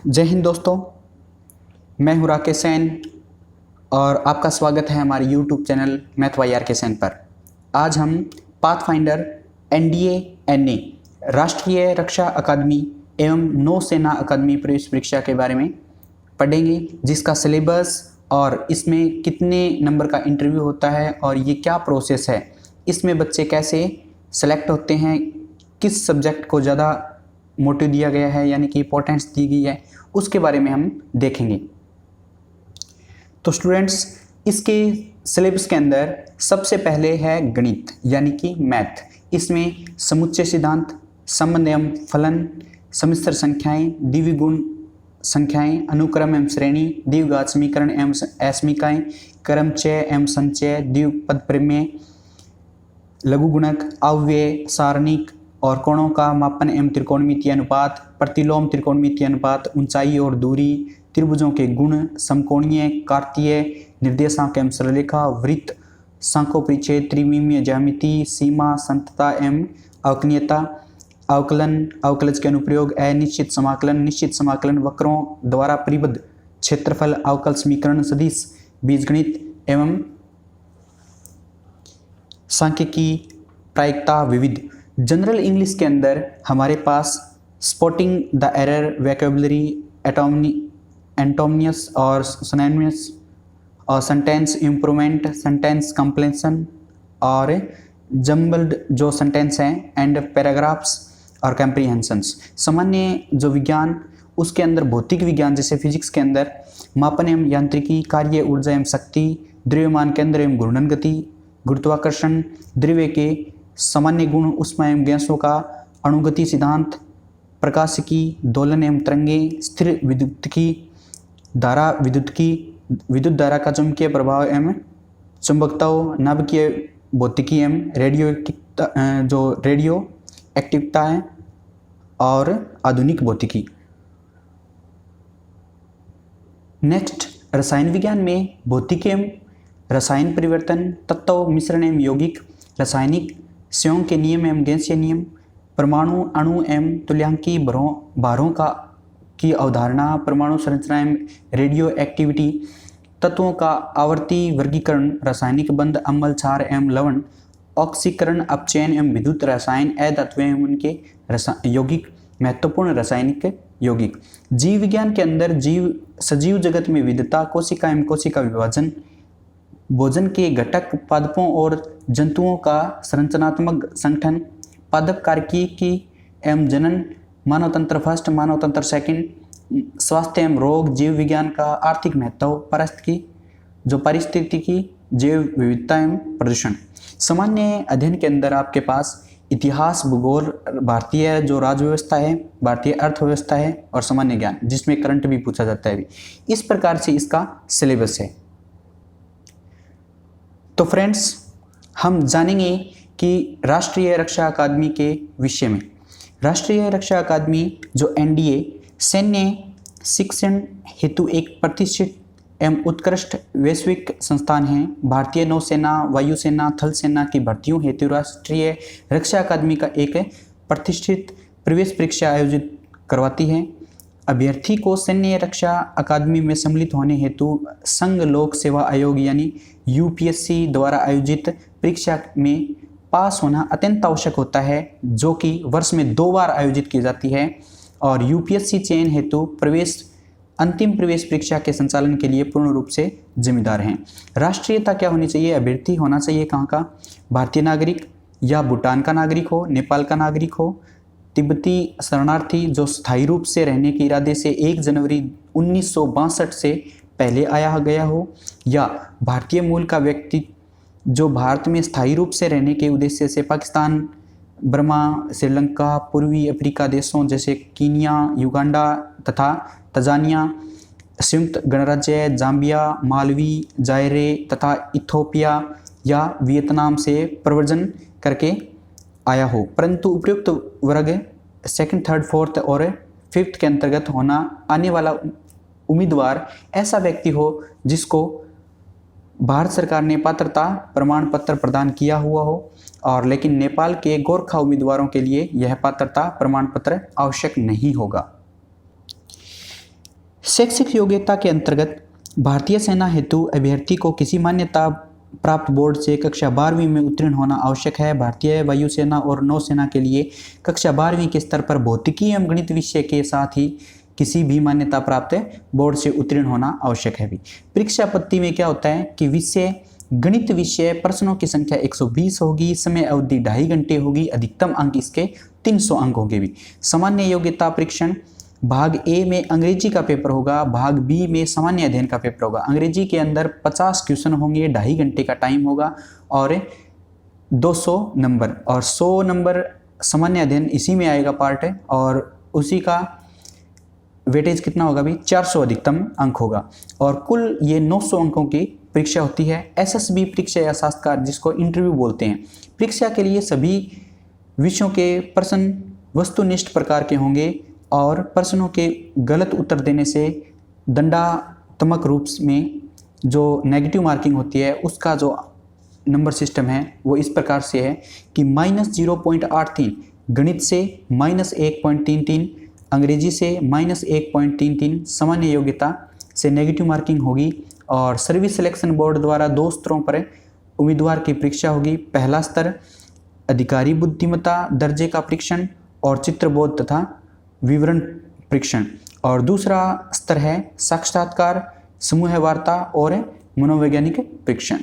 जय हिंद दोस्तों, मैं हूं राकेश सैन और आपका स्वागत है हमारे YouTube channel math Y R K Sen पर। आज हम पाथफाइंडर NDA NA राष्ट्रीय रक्षा अकादमी एवं नौसेना अकादमी प्रवेश परीक्षा के बारे में पढ़ेंगे, जिसका सिलेबस और इसमें कितने नंबर का इंटरव्यू होता है और ये क्या प्रोसेस है, इसमें बच्चे कैसे सेलेक्ट होते हैं, किस सब्जेक्ट को ज़्यादा मोटिव दिया गया है यानी कि इंपॉर्टेंस दी गई है, उसके बारे में हम देखेंगे। तो स्टूडेंट्स, इसके सिलेबस के अंदर सबसे पहले है गणित यानी कि मैथ। इसमें समुच्चय सिद्धांत, संबंध एवं फलन, सम्मिश्र संख्याएं, द्विगुण संख्याएं, अनुक्रम एवं श्रेणी, द्विघात समीकरण एवं असमीकाएं, क्रमचय एवं संचय, द्विपद प्रमेय, लघुगुणक, अव्यय, सारणिक और कोणों का मापन एवं त्रिकोणमितीय अनुपात, प्रतिलोम त्रिकोणमितीय अनुपात, ऊंचाई और दूरी, त्रिभुजों के गुण, समकोणीय, कार्तीय, निर्देशांक एवं सरलरेखा, वृत्त, सांख्योपरिच्छेद, त्रिविमीय ज्यामिति, सीमा, संतता एवं अवकलनीयता, अवकलन, अवकलज के अनुप्रयोग, अनिश्चित समाकलन, निश्चित समाकलन, वक्रों द्वारा परिबद्ध क्षेत्रफल, अवकल समीकरण, सदिश, बीजगणित एवं सांख्यिकी, प्रायिकता, विविध। जनरल इंग्लिश के अंदर हमारे पास spotting the error, vocabulary, antonyms और सिनोनिमस और सेंटेंस इम्प्रूवमेंट, सेंटेंस कंप्लीशन और जम्बल्ड जो सेंटेंस हैं, एंड पैराग्राफ्स और कॉम्प्रीहेंशंस। सामान्य जो विज्ञान, उसके अंदर भौतिक विज्ञान जैसे फिजिक्स के अंदर मापन एवं यांत्रिकी, कार्य, ऊर्जा एवं शक्ति, द्रव्यमान केंद्र एवं घूर्णन गति, गुरुत्वाकर्षण, द्रव्य के सामान्य गुण, ऊष्मा एवं गैसों का अणुगति सिद्धांत, प्रकाशिकी, दोलन एवं तरंगे, स्थिर विद्युतिकी, धारा विद्युतिकी, विद्युत धारा का चुंबकीय प्रभाव एवं चुंबकत्व, नाभिकीय भौतिकी एवं रेडियो एक्टिविता है और आधुनिक भौतिकी। नेक्स्ट, रसायन विज्ञान में भौतिकी एवं रसायन परिवर्तन, तत्व मिश्रण एवं यौगिक, रासायनिक संयोग के नियम एवं गैसीय नियम, परमाणु, अणु एवं तुल्यांकी भारों की अवधारणा, परमाणु संरचना एवं रेडियो एक्टिविटी, तत्वों का आवर्ती वर्गीकरण, रासायनिक बंध, अम्ल, क्षार एवं लवण, ऑक्सीकरण, अपचयन एवं विद्युत रसायन, अधातु एवं उनके यौगिक, महत्वपूर्ण रासायनिक यौगिक। जीव विज्ञान के अंदर सजीव जगत में विविधता, कोशिका एवं कोशिका विभाजन, भोजन के घटक, पादपों और जंतुओं का संरचनात्मक संगठन, पादप कार्यकी एवं जनन, मानव तंत्र फर्स्ट, मानव तंत्र सेकंड, स्वास्थ्य एवं रोग, जीव विज्ञान का आर्थिक महत्व, पारिस्थितिकी, जैव विविधता एवं प्रदूषण। सामान्य अध्ययन के अंदर आपके पास इतिहास, भूगोल, भारतीय जो राज्य व्यवस्था है, भारतीय अर्थव्यवस्था है और सामान्य ज्ञान, जिसमें करंट भी पूछा जाता है। इस प्रकार से इसका सिलेबस है। तो फ्रेंड्स, हम जानेंगे कि राष्ट्रीय रक्षा अकादमी के विषय में। राष्ट्रीय रक्षा अकादमी जो NDA सैन्य शिक्षण हेतु एक प्रतिष्ठित एवं उत्कृष्ट वैश्विक संस्थान है। भारतीय नौसेना, वायुसेना, थल सेना की भर्तियों हेतु राष्ट्रीय रक्षा अकादमी का एक प्रतिष्ठित प्रवेश परीक्षा आयोजित करवाती है। अभ्यर्थी को सैन्य रक्षा अकादमी में सम्मिलित होने हेतु संघ लोक सेवा आयोग यानी UPSC द्वारा आयोजित परीक्षा में पास होना अत्यंत आवश्यक होता है, जो कि वर्ष में 2 बार आयोजित की जाती है। और UPSC चयन हेतु अंतिम प्रवेश परीक्षा के संचालन के लिए पूर्ण रूप से जिम्मेदार हैं। राष्ट्रीयता क्या होनी चाहिए? अभ्यर्थी होना चाहिए कहाँ का? भारतीय नागरिक या भूटान का नागरिक हो, नेपाल का नागरिक हो, तिब्बती शरणार्थी जो स्थायी रूप से रहने के इरादे से 1 जनवरी 1962 से पहले आया गया हो, या भारतीय मूल का व्यक्ति जो भारत में स्थायी रूप से रहने के उद्देश्य से पाकिस्तान, बर्मा, श्रीलंका, पूर्वी अफ्रीका देशों जैसे कीनिया, युगांडा तथा तंजानिया, संयुक्त गणराज्य, जाम्बिया, मालवी, जायरे तथा इथोपिया या वियतनाम से प्रव्रजन करके आया हो, परंतु उपयुक्त वर्ग 2nd, 3rd, 4th और 5th के अंतर्गत आने वाला उम्मीदवार ऐसा व्यक्ति हो जिसको भारत सरकार ने पात्रता प्रमाण पत्र प्रदान किया हुआ हो, और लेकिन नेपाल के गोरखा उम्मीदवारों के लिए यह पात्रता प्रमाण पत्र आवश्यक नहीं होगा। शैक्षिक योग्यता के अंतर्गत भारतीय सेना हेतु अभ्यर्थी को किसी मान्यता प्राप्त बोर्ड से कक्षा 12वीं में उत्तीर्ण होना आवश्यक है। भारतीय वायुसेना और नौसेना के लिए कक्षा 12वीं के स्तर पर भौतिकी एवं गणित विषय के साथ ही किसी भी मान्यता प्राप्त बोर्ड से उत्तीर्ण होना आवश्यक है भी। परीक्षा पद्धति में क्या होता है कि विषय गणित विषय प्रश्नों की संख्या 120 होगी, समय अवधि 2.5 घंटे होगी, अधिकतम अंक इसके 300 अंक होंगे भी। सामान्य योग्यता परीक्षण भाग ए में अंग्रेजी का पेपर होगा, भाग बी में सामान्य अध्ययन का पेपर होगा। अंग्रेजी के अंदर 50 क्वेश्चन होंगे, 2.5 घंटे का टाइम होगा और 200 नंबर और 100 नंबर सामान्य अध्ययन इसी में आएगा पार्ट है और उसी का वेटेज कितना होगा भी 400 अधिकतम अंक होगा और कुल ये 900 अंकों की परीक्षा होती है। एसएसबी परीक्षा या साक्षात्कार जिसको इंटरव्यू बोलते हैं। परीक्षा के लिए सभी विषयों के प्रश्न वस्तुनिष्ठ प्रकार के होंगे और प्रश्नों के गलत उत्तर देने से दंडात्मक रूप में जो नेगेटिव मार्किंग होती है उसका जो नंबर सिस्टम है वो इस प्रकार से है कि -0.83 गणित से -1.33, अंग्रेजी से -1.33, सामान्य योग्यता से नेगेटिव मार्किंग होगी और सर्विस सिलेक्शन बोर्ड द्वारा 2 स्तरों पर उम्मीदवार की परीक्षा होगी। पहला स्तर अधिकारी बुद्धिमत्ता दर्जे का परीक्षण और चित्रबोध तथा विवरण परीक्षण और दूसरा स्तर है साक्षात्कार, समूह वार्ता और मनोवैज्ञानिक परीक्षण।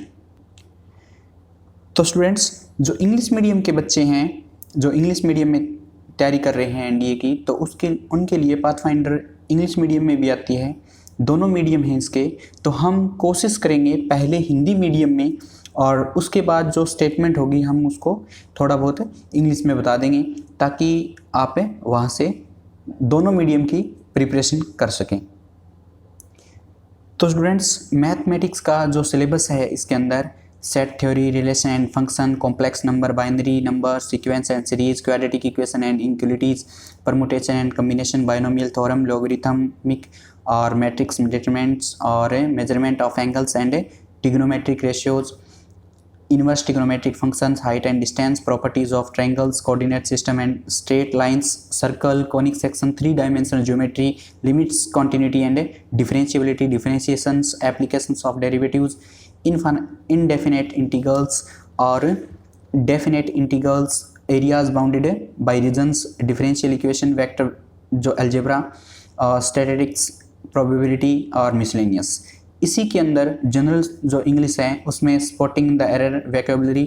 तो स्टूडेंट्स जो इंग्लिश मीडियम के बच्चे हैं जो इंग्लिश मीडियम में तैयारी कर रहे हैं एनडीए की तो उनके लिए पाथफाइंडर इंग्लिश मीडियम में भी आती है, दोनों मीडियम हैं इसके। तो हम कोशिश करेंगे पहले हिंदी मीडियम में और उसके बाद जो स्टेटमेंट होगी हम उसको थोड़ा बहुत इंग्लिश में बता देंगे ताकि आप वहाँ से दोनों मीडियम की प्रिपरेशन कर सकें। तो स्टूडेंट्स मैथमेटिक्स का जो सिलेबस है इसके अंदर set theory, relation and function, complex number, binary number, sequence and series, quadratic equation and inequalities, permutation and combination, binomial theorem, logarithmic और मैट्रिक्स डिटरमिनेंट्स और measurement of angles and trigonometric ratios, inverse trigonometric functions, height and distance, properties of triangles, coordinate system and straight lines, circle, conic section, 3-dimensional geometry, limits, continuity and differentiability, differentiations, applications of derivatives, indefinite integrals or definite integrals, areas bounded by regions, differential equation, vector जो algebra, statistics, probability और miscellaneous। इसी के अंदर general जो English है उसमें spotting the error, vocabulary,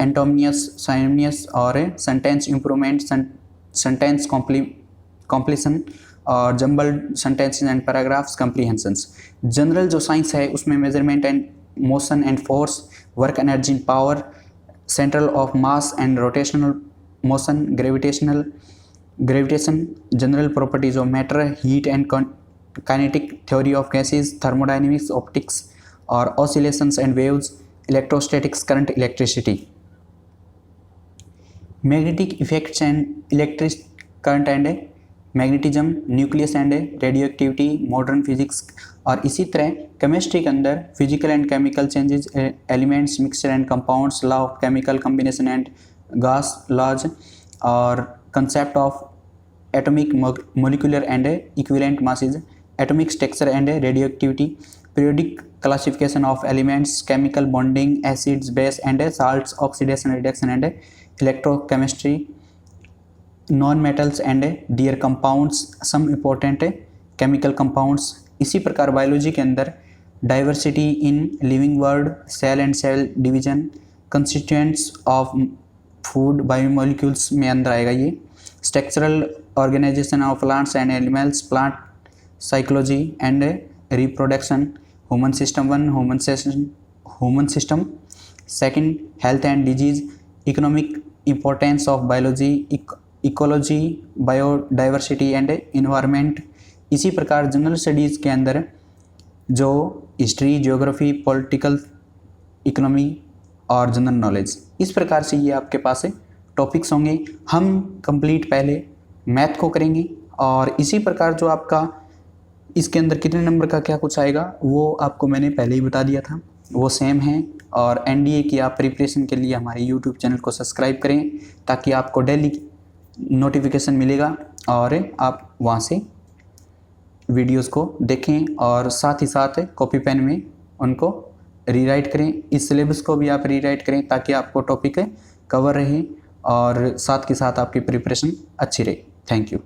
antonyms, synonyms और sentence improvement, sentence completion और jumbled sentences and paragraphs, comprehensions. General जो साइंस है उसमें measurement and motion and force, work energy and power, central of mass and rotational motion, gravitation, general properties of matter, heat and kinetic theory of gases, thermodynamics, optics or oscillations and waves, electrostatics, current, electricity, magnetic effects and electric current and magnetism, nucleus and radioactivity, modern physics। और इसी तरह chemistry के अंदर physical and chemical changes, elements, mixture and compounds, law of chemical combination and gas laws और concept of atomic molecular and equivalent masses, atomic structure and radioactivity, periodic classification of elements, chemical bonding, acids, base and salts, oxidation reduction and electrochemistry, non-metals and their compounds, some important chemical compounds। इसी प्रकार biology के अंदर diversity in living world, cell and cell division, constituents of food, biomolecules में अंदर आएगा ये, structural organisation of plants and animals, plant psychology and reproduction, human system 1, human system 2, health and disease, economic importance of biology, ecology, biodiversity and environment. इसी प्रकार general studies के अंदर जो history, geography, political economy और general knowledge, इस प्रकार से ये आपके पास टॉपिक्स होंगे। हम कंप्लीट पहले मैथ को करेंगे और इसी प्रकार जो आपका इसके अंदर कितने नंबर का क्या कुछ आएगा वो आपको मैंने पहले ही बता दिया था, वो सेम है। और एनडीए की आप प्रिपरेशन के लिए हमारे यूट्यूब चैनल को सब्सक्राइब करें ताकि आपको डेली नोटिफिकेशन मिलेगा और आप वहाँ से वीडियोस को देखें और साथ ही साथ कॉपी पेन में उनको रीराइट करें। इस सिलेबस को भी आप रीराइट करें ताकि आपको टॉपिक कवर रहे और साथ के साथ आपकी प्रिपरेशन अच्छी रहे। Thank you.